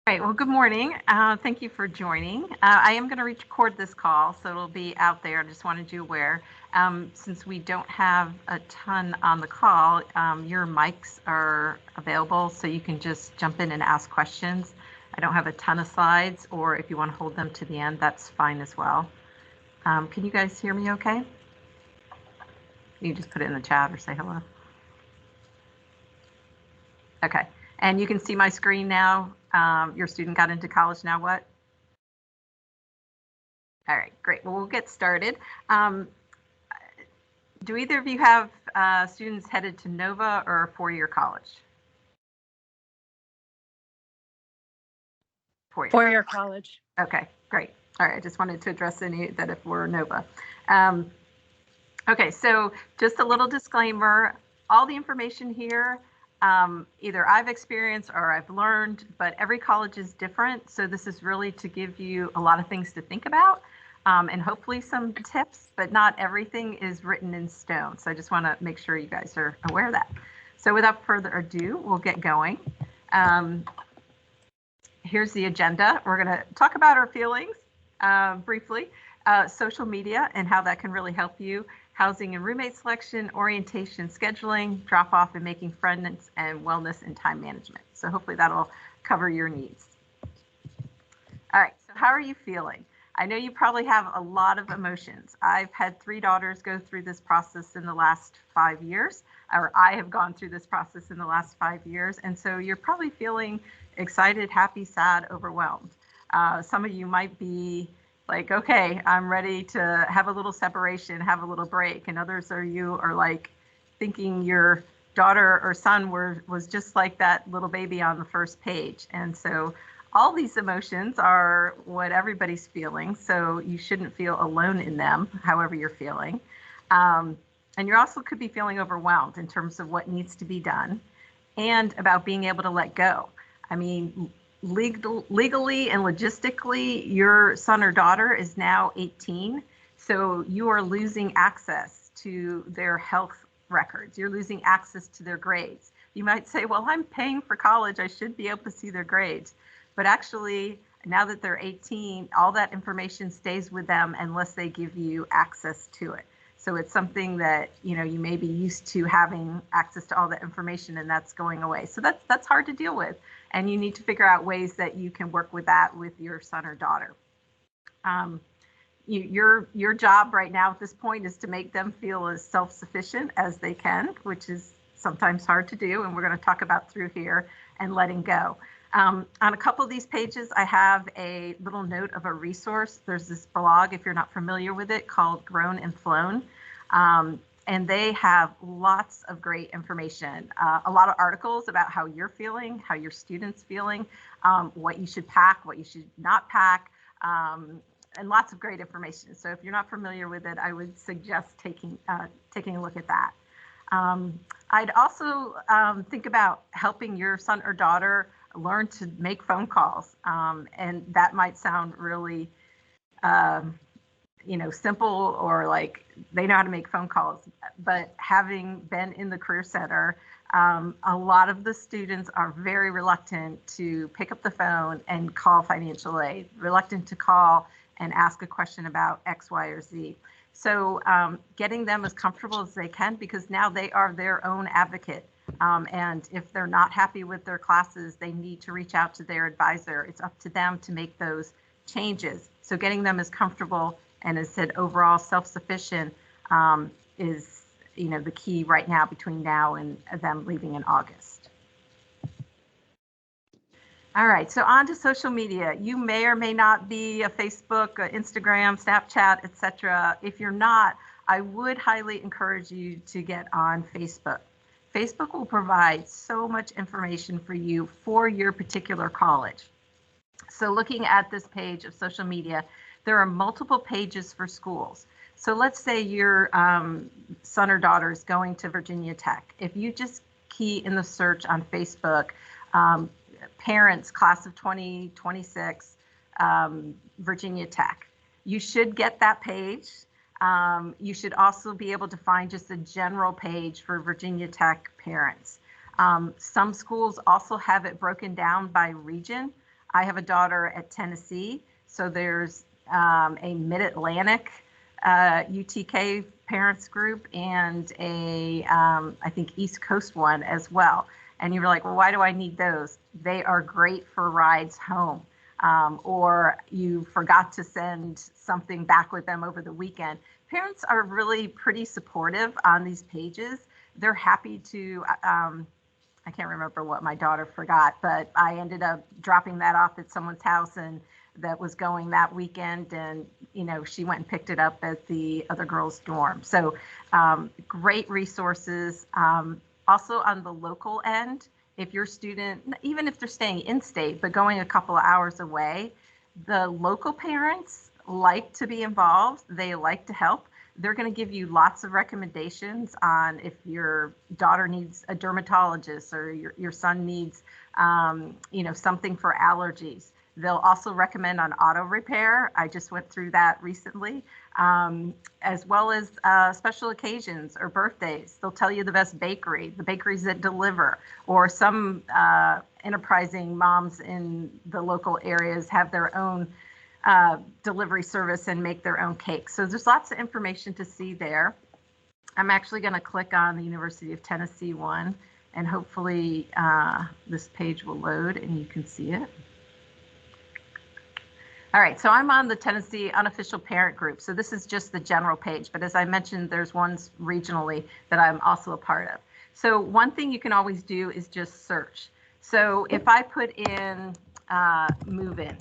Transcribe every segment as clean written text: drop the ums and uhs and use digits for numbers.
All right, well, good morning. Thank you for joining. I am going to record this call, so it'll be out there. I just wanted you aware. Since we don't have a ton on the call, your mics are available, so you can just jump in and ask questions. I don't have a ton of slides, or if you want to hold them to the end, that's fine as well. Can you guys hear me okay? You just put it in the chat or say hello. Okay, and you can see my screen now. Your student got into college, now what? All right, great. Well, we'll get started. Do either of you have students headed to Nova or a four-year college? Four-year college. Okay, great. All right, I just wanted to address any that if we're Nova. Okay, so just a little disclaimer, all the information here, either I've experienced or I've learned, but every college is different. So this is really to give you a lot of things to think about and hopefully some tips, but not everything is written in stone. So I just want to make sure you guys are aware of that. So without further ado, we'll get going. Here's the agenda. We're going to talk about our feelings briefly, social media and how that can really help you, housing and roommate selection, orientation, scheduling, drop off and making friends, and wellness and time management. So hopefully that'll cover your needs. All right, so how are you feeling? I know you probably have a lot of emotions. I've had 3 daughters go through this process in the last 5 years, or I have gone through this process in the last 5 years. And so you're probably feeling excited, happy, sad, overwhelmed. Some of you might be like, okay, I'm ready to have a little separation, have a little break. And others of you are like thinking your daughter or son was just like that little baby on the first page. And so all these emotions are what everybody's feeling. So you shouldn't feel alone in them, however you're feeling. And you also could be feeling overwhelmed in terms of what needs to be done and about being able to let go. I mean, legally and logistically, your son or daughter is now 18. So you are losing access to their health records. You're losing access to their grades. You might say, well, I'm paying for college. I should be able to see their grades. But actually, now that they're 18, all that information stays with them unless they give you access to it. So it's something that, you may be used to having access to all that information, and that's going away. So that's hard to deal with. And you need to figure out ways that you can work with that with your son or daughter. Your job right now at this point is to make them feel as self-sufficient as they can, which is sometimes hard to do. And we're going to talk about through here and letting go. On a couple of these pages, I have a little note of a resource. There's this blog, if you're not familiar with it, called Grown and Flown. And they have lots of great information, a lot of articles about how you're feeling, how your students feeling, what you should pack, what you should not pack, and lots of great information. So if you're not familiar with it, I would suggest taking a look at that. I'd also think about helping your son or daughter learn to make phone calls. And that might sound really, simple, or like they know how to make phone calls. But having been in the Career Center, a lot of the students are very reluctant to pick up the phone and call financial aid, reluctant to call and ask a question about X, Y, or Z. So getting them as comfortable as they can, because now they are their own advocate. And if they're not happy with their classes, they need to reach out to their advisor. It's up to them to make those changes. So getting them as comfortable and, as said, overall self-sufficient is, the key right now between now and them leaving in August. All right, so on to social media. You may or may not be a Facebook, Instagram, Snapchat, etc. If you're not, I would highly encourage you to get on Facebook. Facebook will provide so much information for you for your particular college. So looking at this page of social media, there are multiple pages for schools. So let's say your son or daughter is going to Virginia Tech. If you just key in the search on Facebook, parents, class of 2026, Virginia Tech, you should get that page. You should also be able to find just a general page for Virginia Tech parents. Some schools also have it broken down by region. I have a daughter at Tennessee, so there's a Mid-Atlantic UTK parents group and a I think East Coast one as well. And you're like, well, why do I need those? They are great for rides home. Or you forgot to send something back with them over the weekend. Parents are really pretty supportive on these pages. They're happy to, I can't remember what my daughter forgot, but I ended up dropping that off at someone's house and that was going that weekend, and she went and picked it up at the other girls' dorm. So great resources. Also on the local end, if your student, even if they're staying in state but going a couple of hours away, the local parents like to be involved. They like to help. They're going to give you lots of recommendations on if your daughter needs a dermatologist or your son needs something for allergies. They'll also recommend on auto repair. I just went through that recently, as well as special occasions or birthdays. They'll tell you the best bakery, the bakeries that deliver, or some enterprising moms in the local areas have their own delivery service and make their own cakes. So there's lots of information to see there. I'm actually going to click on the University of Tennessee one, and hopefully this page will load and you can see it. All right, so I'm on the Tennessee Unofficial Parent Group. So this is just the general page, but as I mentioned, there's ones regionally that I'm also a part of. So one thing you can always do is just search. So if I put in move-in,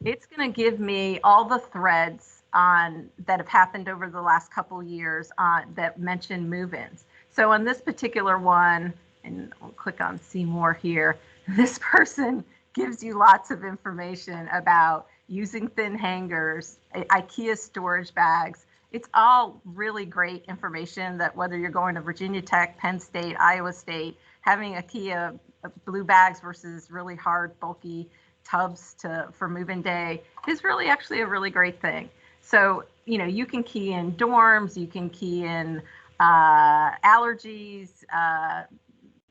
it's going to give me all the threads that have happened over the last couple years that mention move-ins. So on this particular one, and I'll click on see more here, this person gives you lots of information about using thin hangers, IKEA storage bags. It's all really great information that whether you're going to Virginia Tech, Penn State, Iowa State, having IKEA blue bags versus really hard, bulky tubs for move-in day is really actually a really great thing. So, you can key in dorms, you can key in allergies,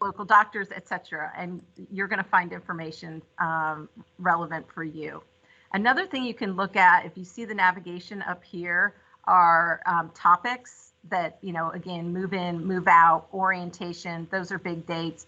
local doctors, etc., and you're going to find information relevant for you. Another thing you can look at, if you see the navigation up here, are topics that, again, move in, move out, orientation, those are big dates,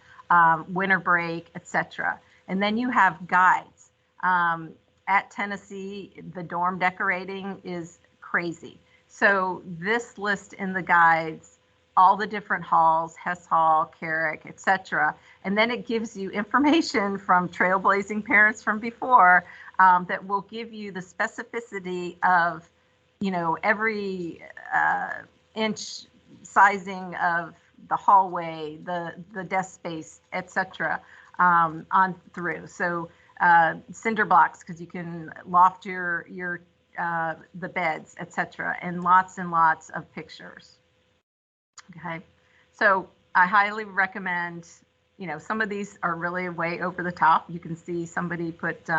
winter break, etc. And then you have guides. At Tennessee, the dorm decorating is crazy. So this list in the guides all the different halls, Hess Hall, Carrick, etc. And then it gives you information from trailblazing parents from before that will give you the specificity of, every inch sizing of the hallway, the desk space, etc. On through. So cinder blocks, because you can loft your the beds, etc. And lots of pictures. Okay, so I highly recommend, some of these are really way over the top. You can see somebody put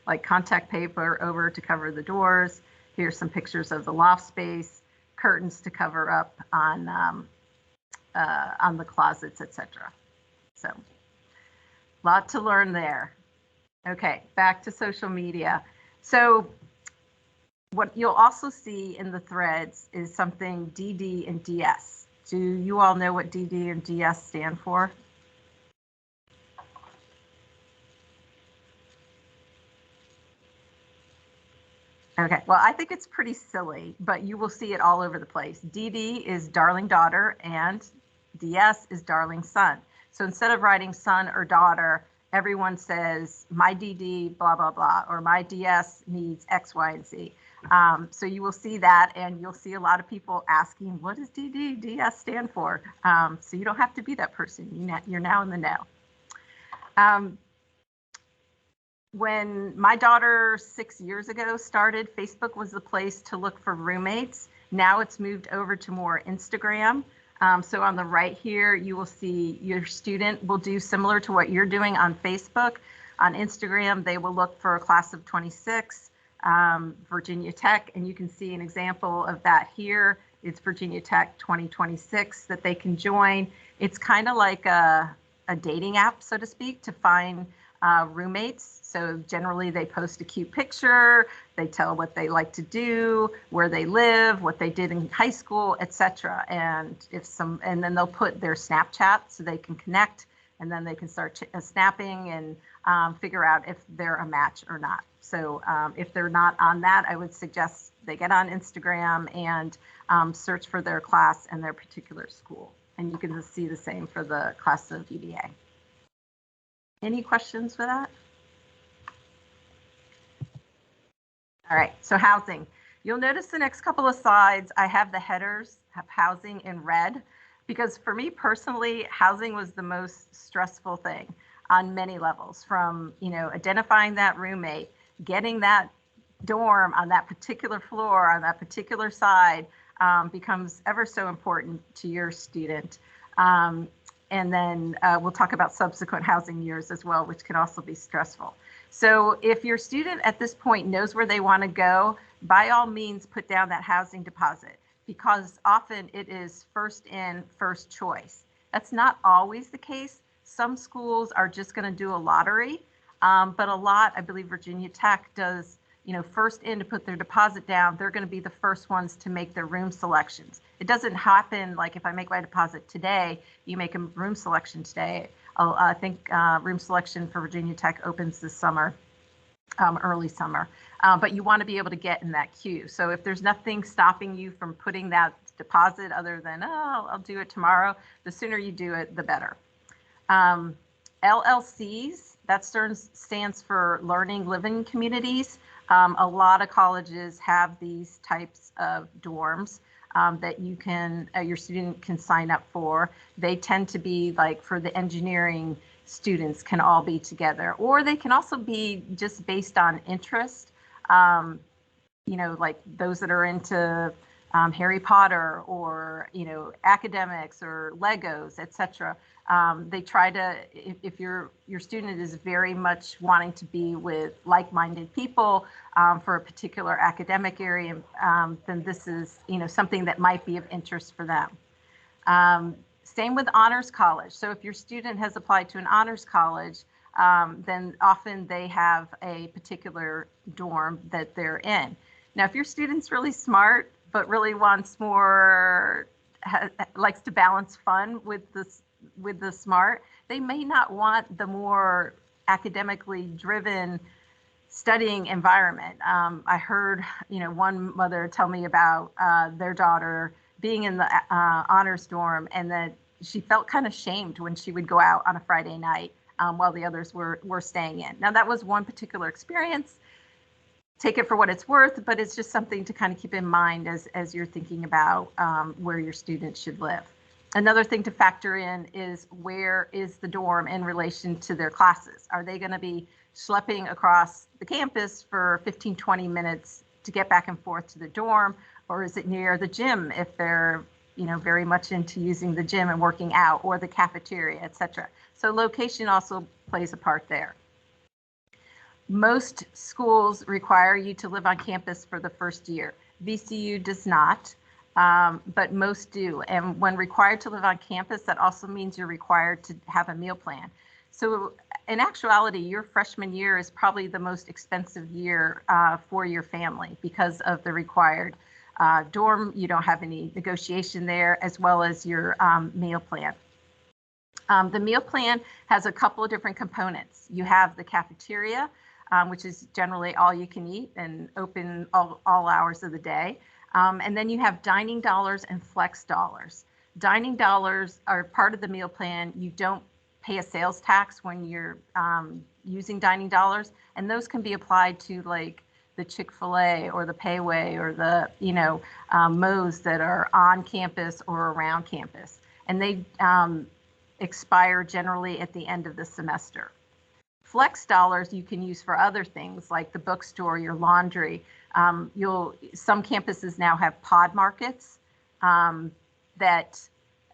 like contact paper over to cover the doors. Here's some pictures of the loft space, curtains to cover up on the closets, etc. So, lot to learn there. Okay, back to social media. So what you'll also see in the threads is something DD and DS. Do you all know what DD and DS stand for? Okay, well, I think it's pretty silly, but you will see it all over the place. DD is darling daughter and DS is darling son. So instead of writing son or daughter, everyone says my DD blah, blah, blah, or my DS needs X, Y, and Z. So you will see that, and you'll see a lot of people asking, what does DD, DS stand for? So you don't have to be that person. You're now in the know. When my daughter 6 years ago started, Facebook was the place to look for roommates. Now it's moved over to more Instagram. So on the right here, you will see your student will do similar to what you're doing on Facebook. On Instagram, they will look for a class of 26. Virginia Tech, and you can see an example of that here. It's Virginia Tech 2026 that they can join. It's kind of like a dating app, so to speak, to find roommates. So generally they post a cute picture, they tell what they like to do, where they live, what they did in high school, etc. And then they'll put their Snapchat so they can connect, and then they can start snapping and figure out if they're a match or not. So if they're not on that, I would suggest they get on Instagram and search for their class and their particular school. And you can see the same for the class of UVA. Any questions for that? All right, so housing. You'll notice the next couple of slides, I have the headers, have housing in red, because for me personally, housing was the most stressful thing on many levels, from, identifying that roommate, getting that dorm on that particular floor, on that particular side, becomes ever so important to your student. And then we'll talk about subsequent housing years as well, which can also be stressful. So if your student at this point knows where they want to go, by all means, put down that housing deposit, because often it is first in, first choice. That's not always the case. Some schools are just going to do a lottery, but a lot, I believe Virginia Tech does, first in to put their deposit down. They're going to be the first ones to make their room selections. It doesn't happen like if I make my deposit today, you make a room selection today. I think room selection for Virginia Tech opens this summer, early summer. But you want to be able to get in that queue. So if there's nothing stopping you from putting that deposit other than, oh, I'll do it tomorrow, the sooner you do it, the better. LLCs, that stands for Learning Living Communities. A lot of colleges have these types of dorms that you can, your student can sign up for. They tend to be like for the engineering students can all be together, or they can also be just based on interest. Like those that are into Harry Potter or, academics or Legos, etc. They try to, if your student is very much wanting to be with like-minded people for a particular academic area, then this is, something that might be of interest for them. Same with honors college. So if your student has applied to an honors college, then often they have a particular dorm that they're in. Now, if your student's really smart, but really wants more, likes to balance fun with the smart, they may not want the more academically driven studying environment. I heard, one mother tell me about their daughter being in the honors dorm, and that she felt kind of shamed when she would go out on a Friday night while the others were staying in. Now, that was one particular experience. Take it for what it's worth, but it's just something to kind of keep in mind as you're thinking about where your students should live. Another thing to factor in is, where is the dorm in relation to their classes? Are they going to be schlepping across the campus for 15, 20 minutes to get back and forth to the dorm? Or is it near the gym if they're, very much into using the gym and working out, or the cafeteria, etc. So location also plays a part there. Most schools require you to live on campus for the first year. VCU does not, but most do. And when required to live on campus, that also means you're required to have a meal plan. So in actuality, your freshman year is probably the most expensive year for your family because of the required dorm. You don't have any negotiation there, as well as your meal plan. The meal plan has a couple of different components. You have the cafeteria, which is generally all you can eat and open all hours of the day. And then you have dining dollars and flex dollars. Dining dollars are part of the meal plan. You don't pay a sales tax when you're using dining dollars, and those can be applied to like the Chick-fil-A or the Payway or the Moe's that are on campus or around campus, and they expire generally at the end of the semester. Flex dollars you can use for other things like the bookstore, your laundry. Some campuses now have pod markets that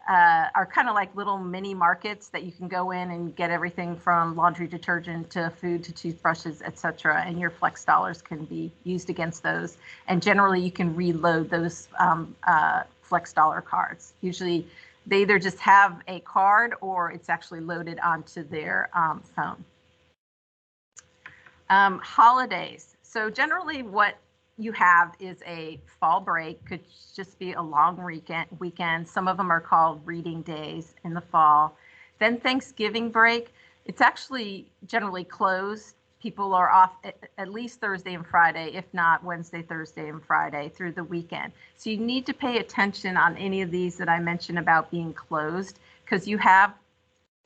are kind of like little mini markets that you can go in and get everything from laundry detergent to food to toothbrushes, etc. And your flex dollars can be used against those. And generally you can reload those flex dollar cards. Usually they either just have a card or it's actually loaded onto their phone. Holidays. So generally what you have is a fall break, could just be a long weekend. Some of them are called reading days in the fall. Then Thanksgiving break, it's actually generally closed. People are off at least Thursday and Friday, if not Wednesday, Thursday, and Friday through the weekend. So you need to pay attention on any of these that I mentioned about being closed, because you have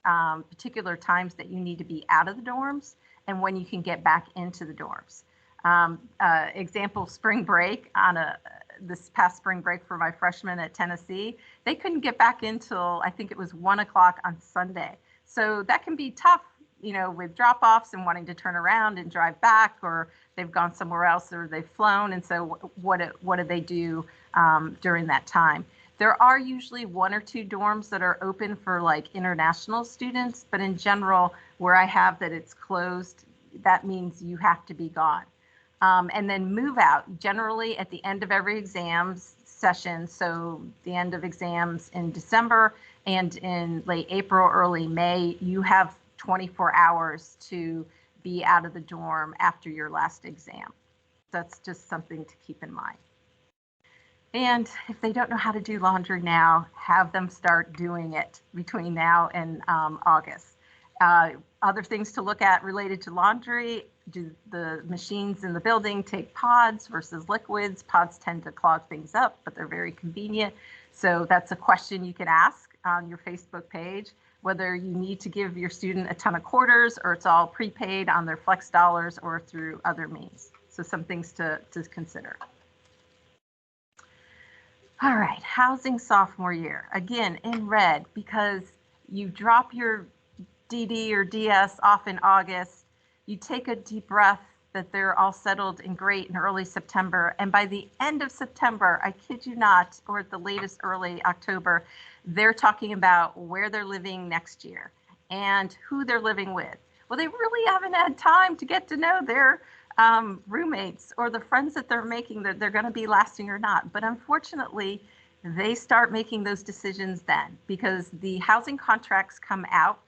particular times that you need to be out of the dorms and when you can get back into the dorms. Example, spring break this past spring break for my freshmen at Tennessee, they couldn't get back until I think it was 1 o'clock on Sunday. So that can be tough, with drop-offs and wanting to turn around and drive back, or they've gone somewhere else or they've flown. And so what do they do during that time? There are usually 1 or 2 dorms that are open for like international students, but in general, where I have that it's closed, that means you have to be gone. And then move out, generally at the end of every exams session. So the end of exams in December and in late April, early May, you have 24 hours to be out of the dorm after your last exam. That's just something to keep in mind. And if they don't know how to do laundry now, have them start doing it between now and August. Other things to look at related to laundry: do the machines in the building take pods versus liquids? Pods tend to clog things up, but they're very convenient. So that's a question you can ask on your Facebook page, whether you need to give your student a ton of quarters or it's all prepaid on their flex dollars or through other means. So some things to consider. All right, housing sophomore year. Again, in red, because you drop your DD or DS off in August, you take a deep breath that they're all settled and great in early September. And by the end of September, I kid you not, or at the latest early October, they're talking about where they're living next year and who they're living with. Well, they really haven't had time to get to know their roommates or the friends that they're making, that they're going to be lasting or not. But unfortunately, they start making those decisions then, because the housing contracts come out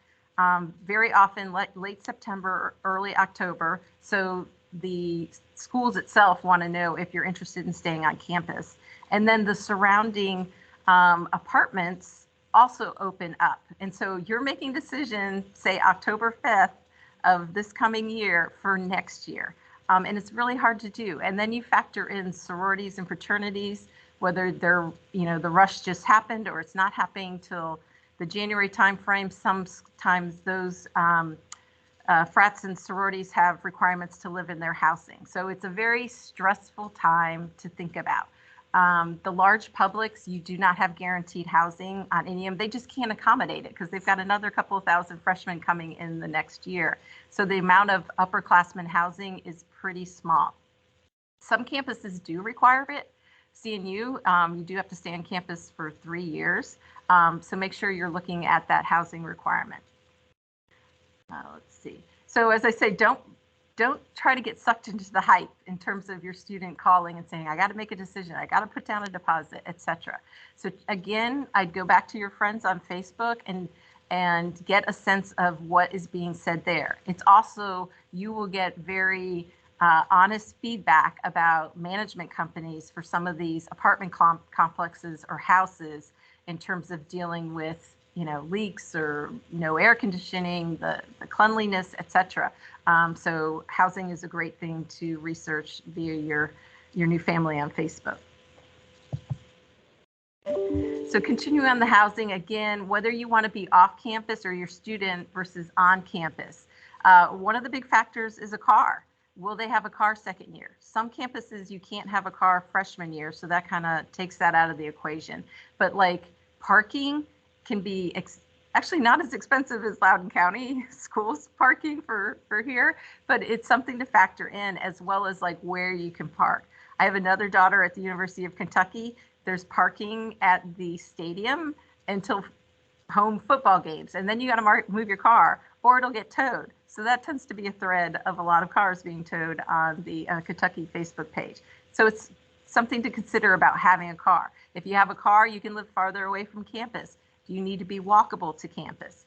very often late September, early October. So the schools itself want to know if you're interested in staying on campus. And then the surrounding apartments also open up. And so you're making decisions, say October 5th of this coming year for next year. And it's really hard to do. And then you factor in sororities and fraternities, whether they're, the rush just happened or it's not happening till the January timeframe. Sometimes those frats and sororities have requirements to live in their housing. So it's a very stressful time to think about. The large publics, you do not have guaranteed housing on any of them. They just can't accommodate it because they've got another couple of thousand freshmen coming in the next year. So the amount of upperclassmen housing is pretty small. Some campuses do require it. CNU, you do have to stay on campus for 3 years. So make sure you're looking at that housing requirement. Let's see. So as I say, don't try to get sucked into the hype in terms of your student calling and saying, I got to make a decision, I got to put down a deposit, etc. So again, I'd go back to your friends on Facebook and get a sense of what is being said there. It's also, you will get very honest feedback about management companies for some of these apartment complexes or houses in terms of dealing with leaks or no air conditioning, the cleanliness, etc. So housing is a great thing to research via your new family on Facebook. So continuing on the housing, again, whether you want to be off campus or your student versus on campus, one of the big factors is a car. Will they have a car second year? Some campuses you can't have a car freshman year, so that kind of takes that out of the equation. But like parking can be actually not as expensive as Loudoun County schools parking for here, but it's something to factor in, as well as like where you can park. I have another daughter at the University of Kentucky. There's parking at the stadium until home football games, and then you got to move your car or it'll get towed. So that tends to be a thread of a lot of cars being towed on the Kentucky Facebook page. So it's something to consider about having a car. If you have a car, you can live farther away from campus. Do you need to be walkable to campus?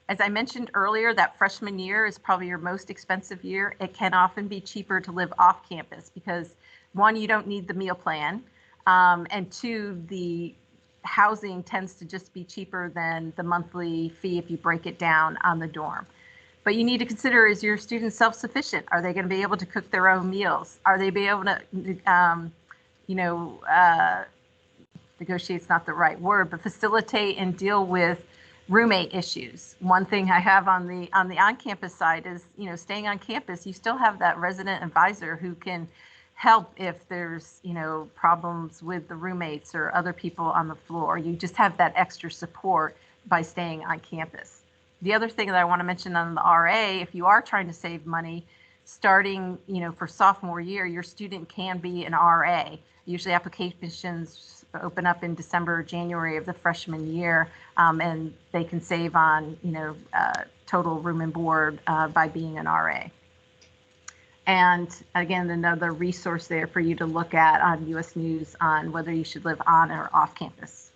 As I mentioned earlier, that freshman year is probably your most expensive year. It can often be cheaper to live off campus because, one, you don't need the meal plan, and two, the housing tends to just be cheaper than the monthly fee if you break it down on the dorm. But you need to consider, is your student self-sufficient? Are they going to be able to cook their own meals? Are they be able to, negotiate's not the right word, but facilitate and deal with roommate issues? One thing I have on the on-campus side is, staying on campus, you still have that resident advisor who can help if there's, problems with the roommates or other people on the floor. You just have that extra support by staying on campus. The other thing that I want to mention on the RA, if you are trying to save money, starting, for sophomore year, your student can be an RA. Usually applications open up in December or January of the freshman year, and they can save on, total room and board by being an RA. And again, another resource there for you to look at on US News on whether you should live on or off campus.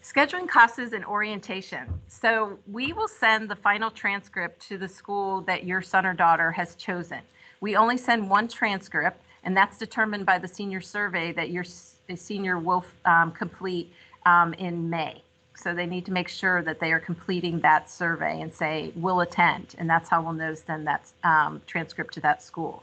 Scheduling classes and orientation. So we will send the final transcript to the school that your son or daughter has chosen. We only send one transcript, and that's determined by the senior survey that your senior will complete in May. So they need to make sure that they are completing that survey and say, will attend, and that's how we'll know to send that transcript to that school.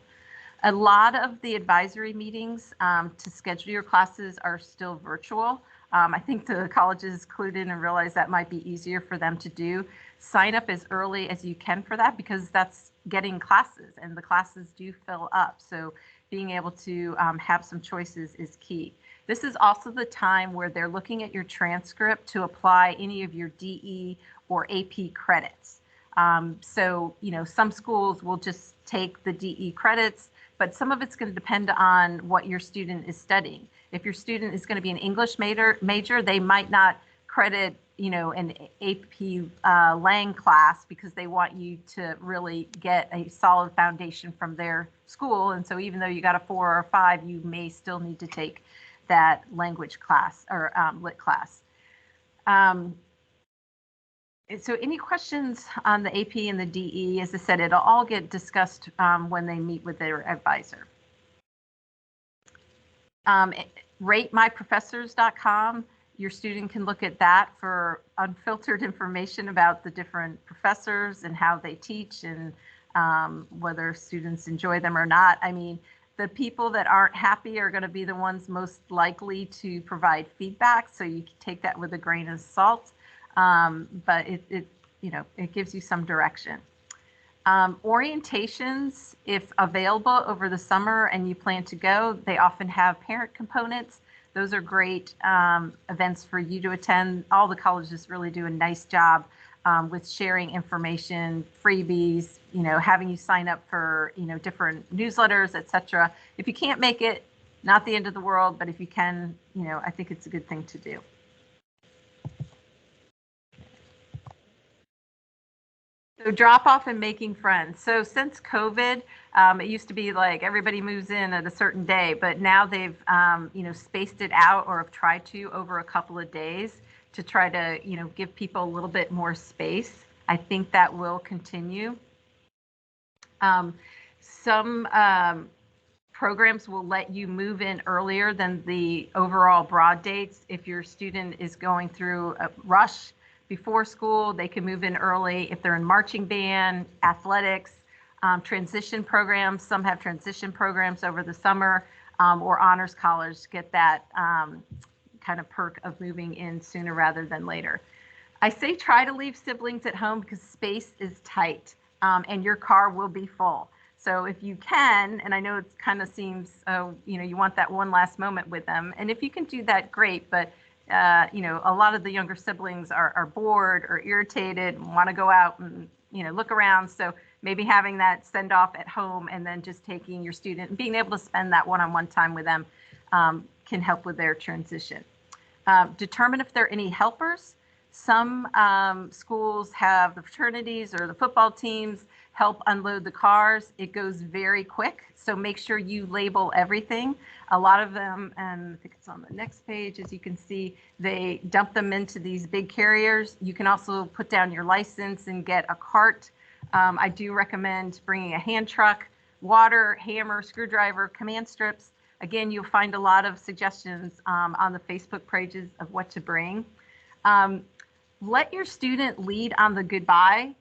A lot of the advisory meetings to schedule your classes are still virtual. I think the colleges clued in and realized that might be easier for them to do. Sign up as early as you can for that, because that's getting classes, and the classes do fill up. So being able to have some choices is key. This is also the time where they're looking at your transcript to apply any of your DE or AP credits. So, some schools will just take the DE credits, but some of it's going to depend on what your student is studying. If your student is going to be an English major, they might not credit, an AP Lang class because they want you to really get a solid foundation from their school. And so even though you got a 4 or a 5, you may still need to take that language class or lit class. So any questions on the AP and the DE? As I said, it'll all get discussed when they meet with their advisor. RateMyProfessors.com. Your student can look at that for unfiltered information about the different professors and how they teach and whether students enjoy them or not. I mean, the people that aren't happy are going to be the ones most likely to provide feedback, so you can take that with a grain of salt, but it gives you some direction. Orientations, if available over the summer and you plan to go, they often have parent components. Those are great events for you to attend. All the colleges really do a nice job with sharing information, freebies, having you sign up for, different newsletters, etc. If you can't make it, not the end of the world, but if you can, I think it's a good thing to do. So drop off and making friends. So since COVID, it used to be like everybody moves in at a certain day, but now they've, spaced it out or have tried to over a couple of days to try to, give people a little bit more space. I think that will continue. Some programs will let you move in earlier than the overall broad dates. If your student is going through a rush before school, they can move in early. If they're in marching band, athletics, transition programs, some have transition programs over the summer, or honors college get that kind of perk of moving in sooner rather than later. I say try to leave siblings at home because space is tight and your car will be full. So if you can, and I know it kind of seems, you want that one last moment with them. And if you can do that, great. But a lot of the younger siblings are bored or irritated and want to go out and, look around. So maybe having that send off at home and then just taking your student and being able to spend that one-on-one time with them can help with their transition. Determine if there are any helpers. Some schools have the fraternities or the football teams help unload the cars. It goes very quick, so make sure you label everything. A lot of them, and I think it's on the next page, as you can see, they dump them into these big carriers. You can also put down your license and get a cart. I do recommend bringing a hand truck, water, hammer, screwdriver, command strips. Again, you'll find a lot of suggestions on the Facebook pages of what to bring. Let your student lead on the goodbye.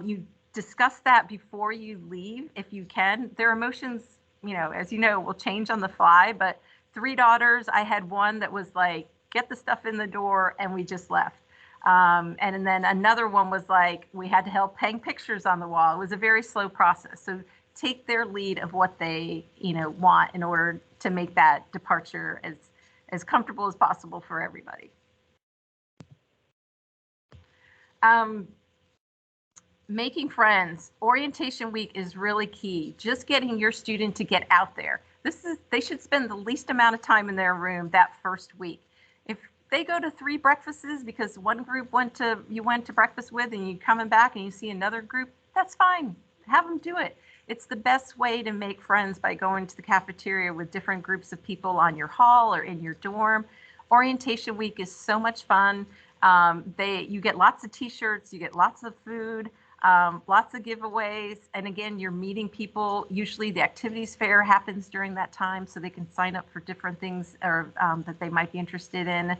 You discuss that before you leave if you can. Their emotions, as you know, will change on the fly, but 3 daughters, I had one that was like, get the stuff in the door, and we just left. And then another one was like, we had to help hang pictures on the wall. It was a very slow process. So take their lead of what they, want in order to make that departure as comfortable as possible for everybody. Making friends. Orientation week is really key. Just getting your student to get out there. They should spend the least amount of time in their room that first week. If they go to 3 breakfasts because one group you went to breakfast with and you're coming back and you see another group, that's fine. Have them do it. It's the best way to make friends by going to the cafeteria with different groups of people on your hall or in your dorm. Orientation week is so much fun. You get lots of t-shirts, you get lots of food, lots of giveaways. And again, you're meeting people. Usually the activities fair happens during that time, so they can sign up for different things or that they might be interested in.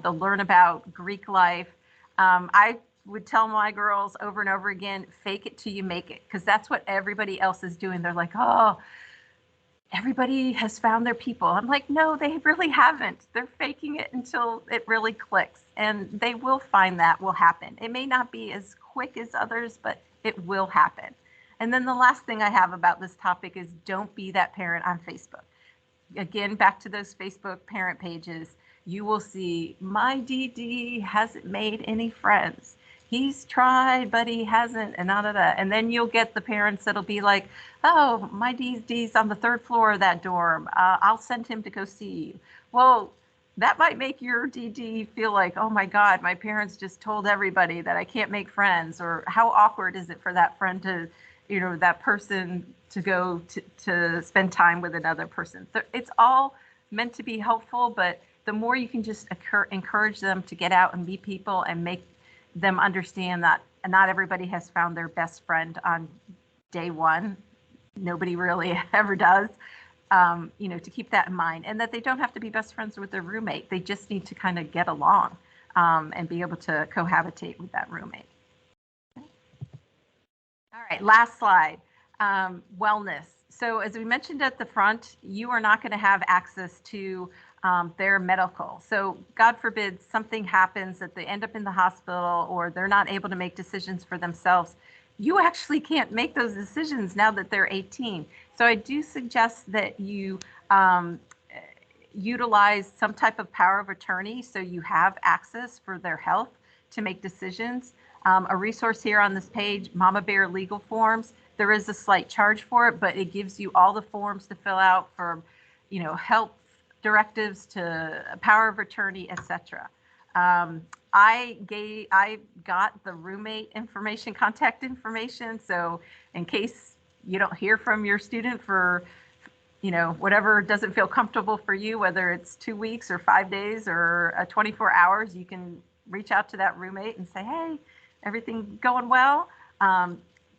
They'll learn about Greek life. I would tell my girls over and over again, fake it till you make it, because that's what everybody else is doing. They're like, oh, everybody has found their people. I'm like, no, they really haven't. They're faking it until it really clicks, and they will find that will happen. It may not be as quick as others, but it will happen. And then the last thing I have about this topic is don't be that parent on Facebook. Again, back to those Facebook parent pages, you will see, my DD hasn't made any friends. He's tried, but he hasn't, and and then you'll get the parents that'll be like, oh, my DD's on the 3rd floor of that dorm. I'll send him to go see you. Well, that might make your DD feel like, oh my God, my parents just told everybody that I can't make friends, or how awkward is it for that friend to, that person to go to spend time with another person. So it's all meant to be helpful, but the more you can just encourage them to get out and meet people and make them understand that not everybody has found their best friend on day one. Nobody really ever does. To keep that in mind, and that they don't have to be best friends with their roommate. They just need to kind of get along and be able to cohabitate with that roommate. Okay. All right, last slide, wellness. So as we mentioned at the front, you are not going to have access to their medical. So God forbid something happens that they end up in the hospital or they're not able to make decisions for themselves. You actually can't make those decisions now that they're 18. So I do suggest that you utilize some type of power of attorney so you have access for their health to make decisions. A resource here on this page, Mama Bear Legal Forms. There is a slight charge for it, but it gives you all the forms to fill out for, health directives to power of attorney, etc. I got the roommate information, contact information. So in case you don't hear from your student for, whatever doesn't feel comfortable for you, whether it's 2 weeks or 5 days or 24 hours, you can reach out to that roommate and say, hey, everything going well?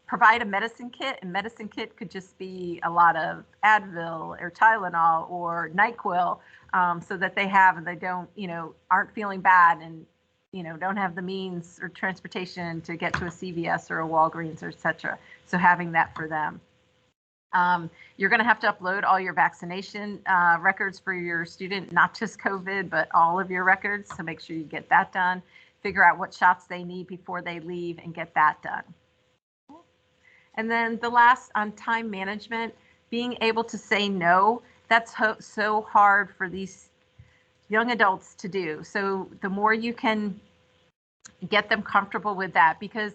Provide a medicine kit, and medicine kit could just be a lot of Advil or Tylenol or NyQuil, so that they have and they don't, aren't feeling bad and, don't have the means or transportation to get to a CVS or a Walgreens or et cetera. So having that for them. You're going to have to upload all your vaccination records for your student, not just COVID, but all of your records. So make sure you get that done. Figure out what shots they need before they leave and get that done. And then the last on time management, being able to say no. That's so hard for these young adults to do. So the more you can get them comfortable with that, because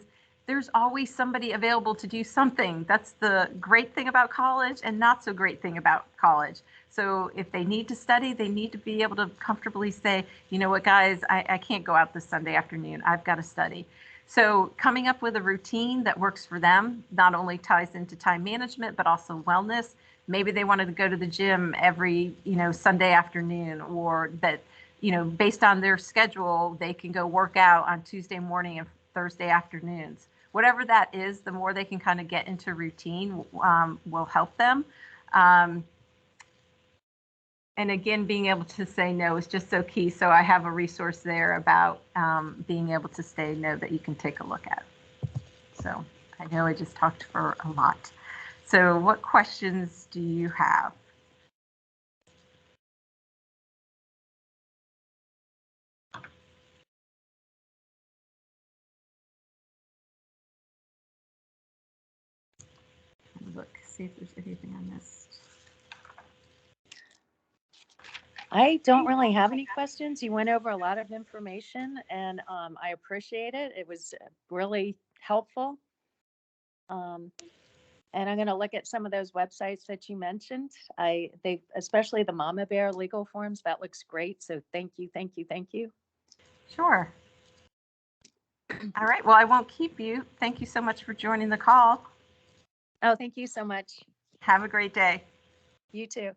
there's always somebody available to do something. That's the great thing about college and not so great thing about college. So if they need to study, they need to be able to comfortably say, you know what, guys, I can't go out this Sunday afternoon. I've got to study. So coming up with a routine that works for them not only ties into time management, but also wellness. Maybe they wanted to go to the gym every, Sunday afternoon, or that, based on their schedule, they can go work out on Tuesday morning and Thursday afternoons. Whatever that is, the more they can kind of get into routine will help them. And again, being able to say no is just so key. So I have a resource there about being able to say no that you can take a look at. So I know I just talked for a lot. So what questions do you have? Look, see if there's anything I missed. I don't really have any questions. You went over a lot of information, and I appreciate it. It was really helpful. And I'm going to look at some of those websites that you mentioned. Especially the Mama Bear legal forms. That looks great. So thank you, thank you, thank you. Sure. All right. Well, I won't keep you. Thank you so much for joining the call. Oh, thank you so much. Have a great day. You too.